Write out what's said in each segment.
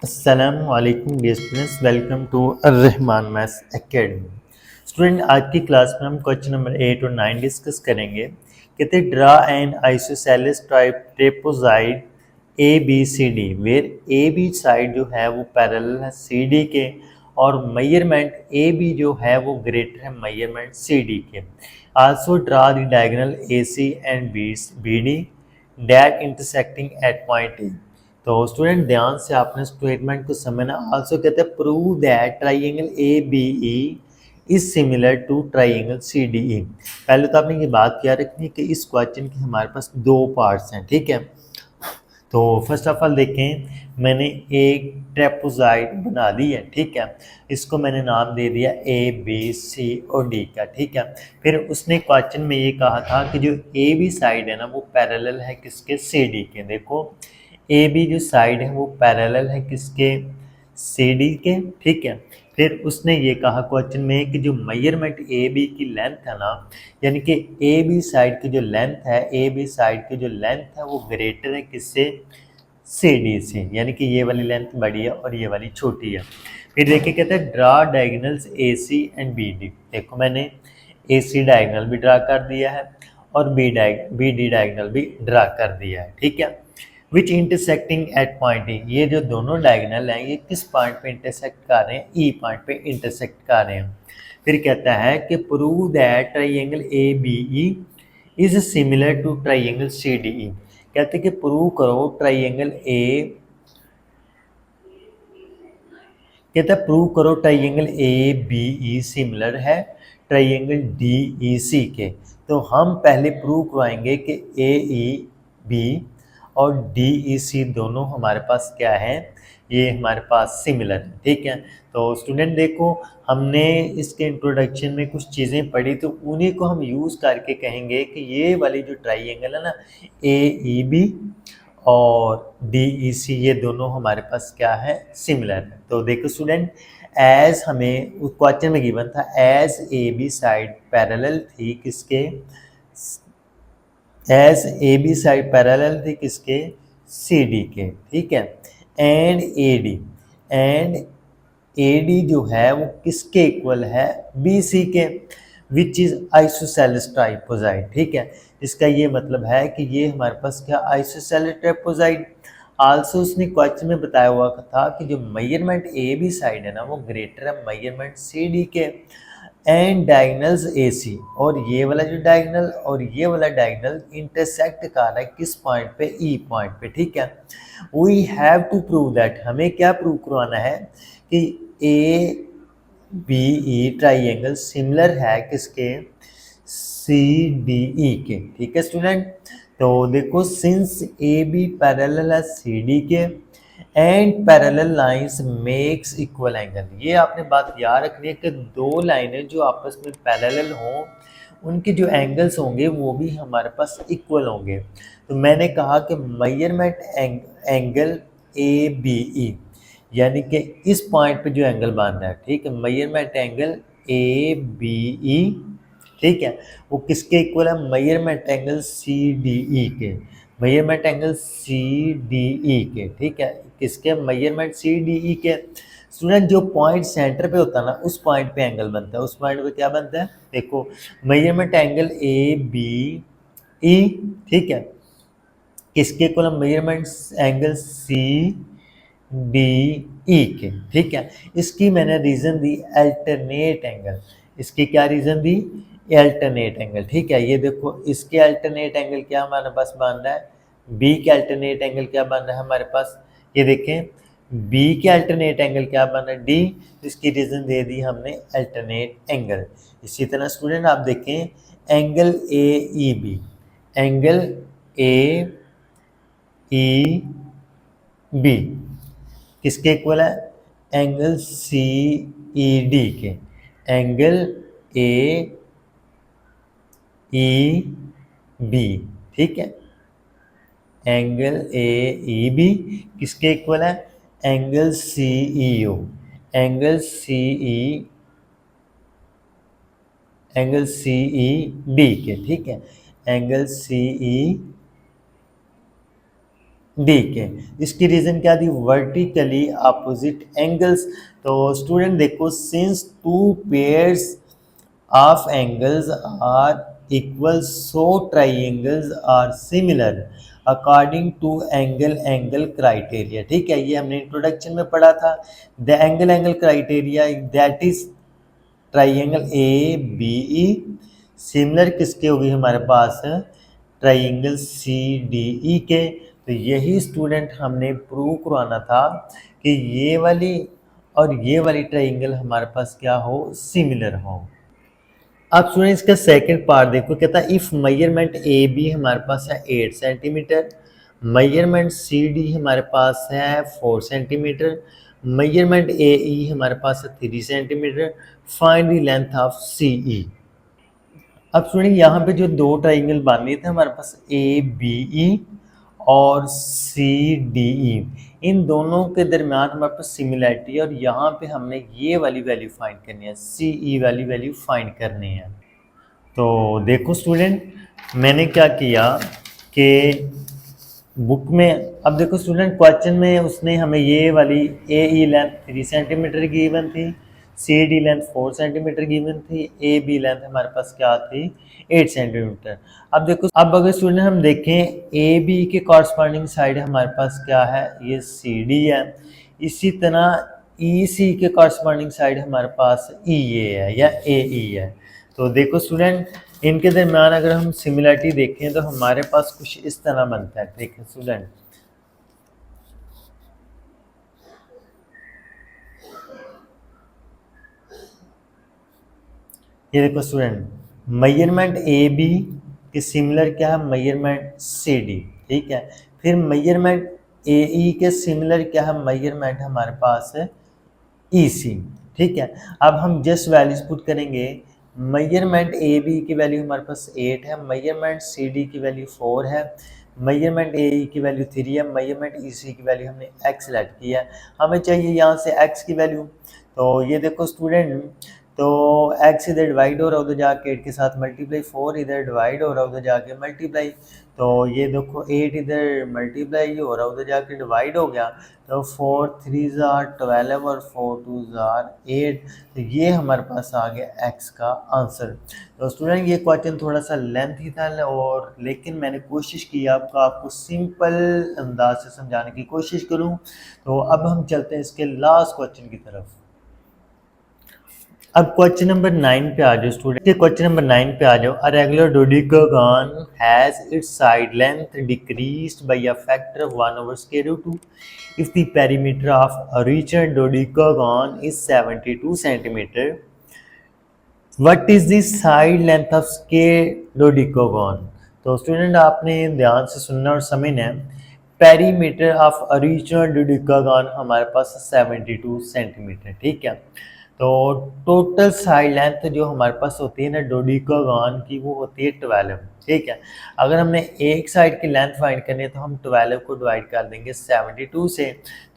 अस्सलामुअलैकुम dear students, welcome to Arrahman maths academy. Student, आज की क्लास में हम क्वेश्चन नंबर 8 और 9 डिस्कस करेंगे। कहते draw an isosceles type trapezoid A B C D where A B side जो है वो पैरेलल है सी डी के, और मेजरमेंट ए बी जो है वो ग्रेटर है मेजरमेंट सी डी के। Also draw the diagonal A C and B D that intersecting at point A. तो स्टूडेंट ध्यान से आपने स्टेटमेंट को समझना। आल्सो कहते हैं prove that triangle A B E is similar to triangle C D E. पहले तो आपने ये बात याद रखनी है कि इस क्वेश्चन के हमारे पास दो पार्ट्स हैं, ठीक है। तो फर्स्ट ऑफ ऑल देखें, मैंने एक ट्रेपोजाइड बना दी है, ठीक है। इसको मैंने नाम दे दिया ए बी सी और डी का, ठीक है। फिर उसने क्वेश्चन में ये कहा था कि जो ए बी साइड है ना वो पैरेलल है किसके, सी डी के। देखो ए बी जो साइड है वो पैरेलल है किसके, सी डी के, ठीक है। फिर उसने ये कहा क्वेश्चन में कि जो मेजरमेंट ए बी की लेंथ है ना, यानी कि ए बी साइड की जो लेंथ है, ए बी साइड की जो लेंथ है वो ग्रेटर है किससे, सी डी से, यानी कि ये वाली लेंथ बड़ी है और ये वाली छोटी है। फिर देखिए कहते हैं draw diagonals A C and B D. देखो मैंने ए सी डायगोनल भी ड्रा कर दिया है और बी डी डायगोनल भी ड्रा कर दिया है, ठीक है। विच इंटरसेक्टिंग एट पॉइंट ई, ये जो दोनों डायगोनल हैं ये किस पॉइंट पे इंटरसेक्ट कर रहे हैं, ई पॉइंट पे इंटरसेक्ट कर रहे हैं। फिर कहता है कि prove that triangle A B E is similar to triangle C D E. कहते हैं कि प्रूव करो ट्राइंगल ए, कहता है प्रूव करो triangle A B E similar है ट्राइंगल डी ई सी के। तो हम पहले प्रूव करवाएंगे कि ए ई बी और डी ई सी दोनों हमारे पास क्या है, ये हमारे पास सिमिलर है, ठीक है। तो स्टूडेंट देखो, हमने इसके इंट्रोडक्शन में कुछ चीज़ें पढ़ी, तो उन्हीं को हम यूज़ करके कहेंगे कि ये वाली जो ट्राइंगल है ना, ए ई बी और डी ई सी, ये दोनों हमारे पास क्या है, सिमिलर है। तो देखो स्टूडेंट, एज हमें उस क्वेश्चन में गिवन था as A B side parallel थी किसके, as A B side parallel थी किसके, सी डी के, ठीक है। एंड ए डी जो है वो किसके इक्वल है, बी सी के, विच इज आइसोसेलेस ट्राइपोजाइड, ठीक है। इसका ये मतलब है कि ये हमारे पास क्या, आइसोसेलेस ट्राइपोजाइड। आल्सो उसने क्वेश्चन में बताया हुआ था कि जो मेजरमेंट ए बी साइड है ना वो ग्रेटर है मेजरमेंट सी डी के, एंड डायगोनल्स ए सी, और ये वाला जो डायगोनल और ये वाला डायगोनल इंटरसेक्ट कर रहा है किस पॉइंट पे, ई पॉइंट पे, ठीक है। We have to prove that, हमें क्या प्रूव करवाना है कि A B E triangle similar है किसके, सी डी ई के, ठीक है स्टूडेंट। तो देखो सिंस ए बी पैरेलल है सी डी के and parallel lines makes equal angle, ये आपने बात याद रखनी है कि दो लाइनें जो आपस में पैरेलल हों उनके जो एंगल्स होंगे वो भी हमारे पास इक्वल होंगे। तो मैंने कहा कि measurement angle A B E, यानी कि इस पॉइंट पे जो एंगल बन रहा है, ठीक है, measurement angle A B E, ठीक है, वो किसके इक्वल है, measurement angle C D E के, measurement angle C D E के, ठीक है, किसके, मेजरमेंट सी डी ई के। स्टूडेंट जो पॉइंट सेंटर पे होता है ना उस पॉइंट पे एंगल बनता है, उस पॉइंट पे क्या बनता है, देखो measurement angle A B E, ठीक है, किसके इक्वल है, measurement angle C D E के, ठीक है। इसकी मैंने रीज़न दी अल्टरनेट एंगल, इसकी क्या रीज़न दी, अल्टरनेट एंगल, ठीक है। ये देखो इसके अल्टरनेट एंगल क्या हमारे पास बन रहा है, बी के अल्टरनेट एंगल क्या बन रहा है हमारे पास, ये देखें बी के अल्टरनेट एंगल क्या बन रहा है, डी, इसकी रीज़न दे दी हमने अल्टरनेट एंगल। इसी तरह स्टूडेंट आप देखें angle A E B, angle A E B किसके इक्वल है, एंगल सी ई डी के, एंगल ए ई बी, ठीक है, एंगल ए ई बी किसके इक्वल है, angle C E O, angle C E, angle C E D के, ठीक है, एंगल सी ई डी के। इसकी रीजन क्या थी, वर्टिकली अपोजिट एंगल्स। तो स्टूडेंट देखो, since two pairs of angles are equal so triangles are similar according to angle criteria. ठीक है, ये हमने इंट्रोडक्शन में पढ़ा था। The angle criteria that is triangle A B E similar किसके होगी हमारे पास, ट्राइंगल सी डी ई के। तो यही स्टूडेंट हमने प्रूव करवाना था कि ये वाली और ये वाली ट्राइंगल हमारे पास क्या हो, सिमिलर हो। अब स्टूडेंट इसका सेकंड पार्ट देखो, कहता है इफ मेजरमेंट ए बी हमारे पास है 8 सेंटीमीटर, मेजरमेंट सी डी हमारे पास है 4 सेंटीमीटर, मेजरमेंट ए ई हमारे पास है 3 centimetre, find the length of C E. अब स्टूडेंट यहाँ पे जो दो ट्राइंगल बने थे हमारे पास ए बी ई और सी डी ई, इन दोनों के दरमियान हमारे पास सिमिलरिटी है और यहाँ पे हमने ये वाली वैल्यू फाइंड करनी है, सी ई वाली वैल्यू फाइंड करनी है। तो देखो स्टूडेंट, मैंने क्या किया कि बुक में, अब देखो स्टूडेंट क्वेश्चन में उसने हमें ये वाली A E length 3 centimetre given थी, C D length 4 centimetre given थी, ए बी लेंथ हमारे पास क्या थी 8 सेंटीमीटर। अब देखो, अब अगर स्टूडेंट हम देखें ए बी के कॉरस्पॉन्डिंग साइड हमारे पास क्या है, ये सी डी है। इसी तरह ई सी के कॉरस्पॉन्डिंग साइड हमारे पास ई ए है या ए ई है। तो देखो स्टूडेंट, इनके दरमियान अगर हम सिमिलरिटी देखें तो हमारे पास कुछ इस तरह बनता है। देखें स्टूडेंट, ये देखो स्टूडेंट, मेजरमेंट ए बी के सिमिलर क्या है, मेजरमेंट सी डी। ठीक है, फिर मेजरमेंट ए ई के सिमिलर क्या है, मेजरमेंट हमारे पास है ई सी। ठीक है, अब हम जस्ट वैल्यूज पुट करेंगे। मेजरमेंट ए बी की वैल्यू हमारे पास 8 है, मेजरमेंट सी डी की वैल्यू 4 है, मेजरमेंट ए ई की वैल्यू 3 है, मेजरमेंट ई सी की वैल्यू हमने x सेलेक्ट किया है। हमें चाहिए यहाँ से x की वैल्यू। तो ये देखो स्टूडेंट, तो x इधर डिवाइड हो रहा है, उधर जाके 8 के साथ मल्टीप्लाई, 4 इधर डिवाइड हो रहा है, उधर जाके मल्टीप्लाई। तो ये देखो 8 इधर मल्टीप्लाई हो रहा है, उधर जाके डिवाइड हो गया। तो 4 3 ज़ार 12 और 4 2 ज़ार 8। तो ये हमारे पास आ गया x का आंसर। तो स्टूडेंट, ये क्वेश्चन थोड़ा सा लेंथी था और लेकिन मैंने कोशिश की आपको सिंपल अंदाज से समझाने की कोशिश करूँ। तो अब हम चलते हैं इसके लास्ट क्वेश्चन की तरफ। अब क्वेश्चन नंबर 9 पे आ जाओ स्टूडेंट, क्वेश्चन नंबर 9 पे आ जाओ। A regular dodecagon has its side length decreased by a factor of 1/√2 if the perimeter of a region dodecagon is 72 centimeter. What is the side length of scale dodecagon? तो student आपने ध्यान से सुनना और समझना है। पेरीमीटर ऑफ ओरिजिनल डोडेकागन हमारे पास 72 centimetre. ठीक है, तो टोटल साइड लेंथ जो हमारे पास होती है ना डोडेकागन की, वो होती है 12। ठीक है, अगर हमने एक साइड की लेंथ फाइंड करनी है तो हम 12 को डिवाइड कर देंगे 72 से।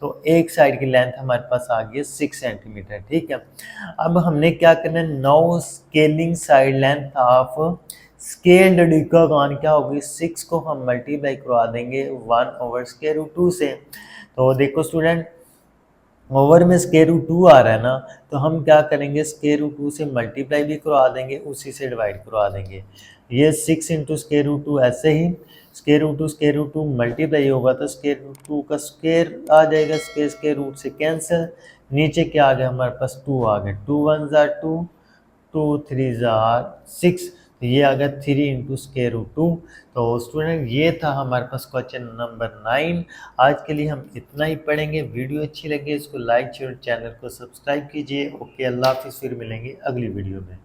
तो एक साइड की लेंथ हमारे पास आ गई 6 सेंटीमीटर। ठीक है, अब हमने क्या करना है, now scaling side length of scale dodecagon क्या होगी, 6 को हम मल्टीप्लाई करवा देंगे 1/√2 से। तो देखो स्टूडेंट, ओवर में स्केयर रूट 2 आ रहा है ना, तो हम क्या करेंगे, स्केयर रूट 2 से मल्टीप्लाई भी करवा देंगे, उसी से डिवाइड करवा देंगे। ये 6 इंटू स्केयर रूट 2, ऐसे ही स्केयर रूट 2 मल्टीप्लाई होगा तो स्केयर रूट 2 का स्केयर आ जाएगा, स्केयर रूट से कैंसिल। नीचे क्या आ गया हमारे पास, 2 आ गया, 2 1 ज़ार 2, 2 3 ज़ार 6। तो ये आ गया 3 इंटू स्केयर रूट 2। तो स्टूडेंट, ये था हमारे पास क्वेश्चन नंबर 9। आज के लिए हम इतना ही पढ़ेंगे। वीडियो अच्छी लगी इसको लाइक शेयर, चैनल को सब्सक्राइब कीजिए। ओके, अल्लाह हाफिज़, फिर मिलेंगे अगली वीडियो में।